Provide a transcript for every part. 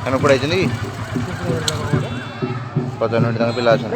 କାରଣ ପଢ଼ାଇଛନ୍ତି କି ପଚାର ମିନିଟ୍ ତାଙ୍କ ପିଲା ଅଛନ୍ତି।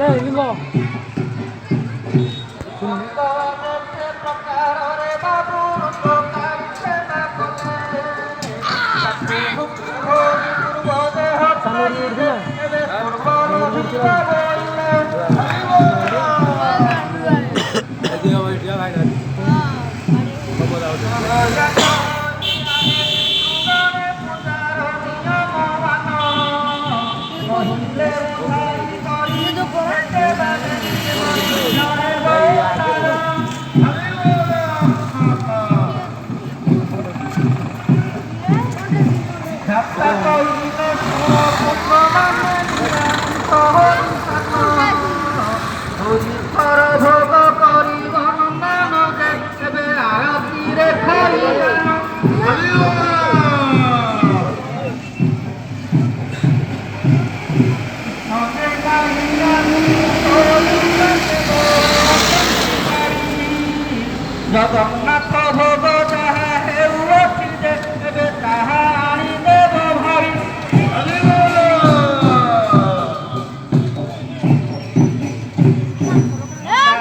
ଜଗନ୍ନାଥ ଭୋଗ ଯାହା ହେଉଅଛି ଯେ ଏବେ ତାହା ଆଣିଦେବ ଭାଇ।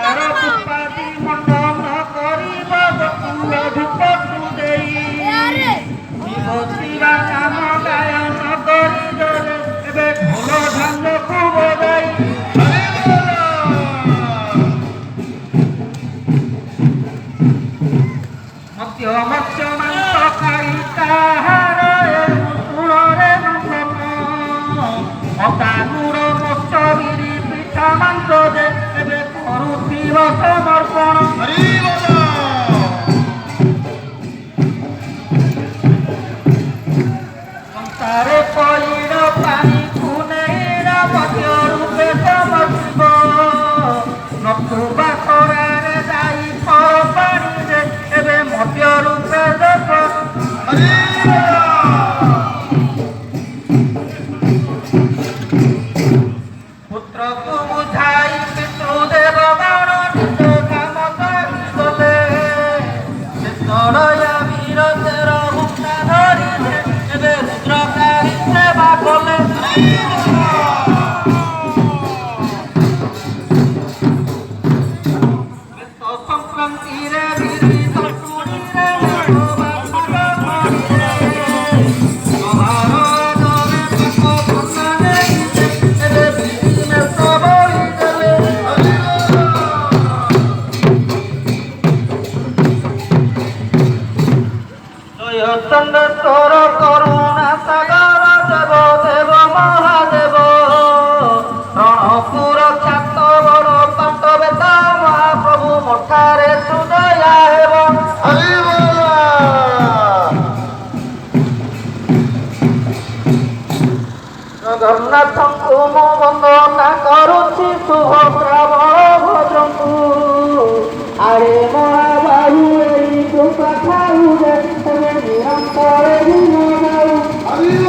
ତାର ପୁଷ୍ପାଦି ମଣ୍ଡନ କରିବ ବକୁଳ ଧୂପକୁ ଦେଇ ଶିବ ଶିବା ନାମ ଗାୟନ କରି ଜୋରେ ଏବେ ଢୋଲ ଢାଲକୁ ବଜାଇ ମତ୍ସ୍ୟ ମାଂସ ଖାଇ ତାହାର ତୁଳରେ ନନ୍ଦନ ଅଦାନୁର ମତ୍ସ୍ୟ ବିରି ପିଠା ମାଂସ ଯେ ଏବେ କରୁଥିବ ସମର୍ପଣ। ସଂସାରେ ପଇଡ଼ ପାଣିକୁ ନେଇ ମଧ୍ୟ ରୂପେ ସମର୍ପିବ ନଥୁବା ଖରାରେ ଯାଇ ଫଳ ପାଣିରେ ଏବେ ମଧ୍ୟ ରୂପେ ଦେବ। ପୁତ୍ରକୁ ବୁଝାଇ ପିତୃଦେବ ଗଣ ନିଜ କାମ କରିଗଲେ ଶେଷରୟା ବୀର ତେର ମୁକ୍ତା ଧରିଲେ ଏବେ ରୁଦ୍ରକାରୀ ସେବା କଲେ। ସଂକ୍ରାନ୍ତିରେ ବିରି ସନ୍ତୁଳିରେ ଚଣ୍ଡ ତୋର କରୁଣା ସାଗର ଦେବ ଦେବ ମହାଦେବ ରଣପୁର ଖ୍ୟାତ ବଡ଼ ପାଟ ବେଦ ମହାପ୍ରଭୁ ମଠାରେ ସୁଦୟା ହେବ। ଜଗନ୍ନାଥଙ୍କୁ ମୁଁ ବନ୍ଦନା କରୁଛି ସୁଭଦ୍ରା ବଳଭଦ୍ରଙ୍କୁ ଆରେ ମହାବାହୁ ଏଇ କୃପା ଖାଉ ନିରନ୍ତର ଦିନ ଯାଉ।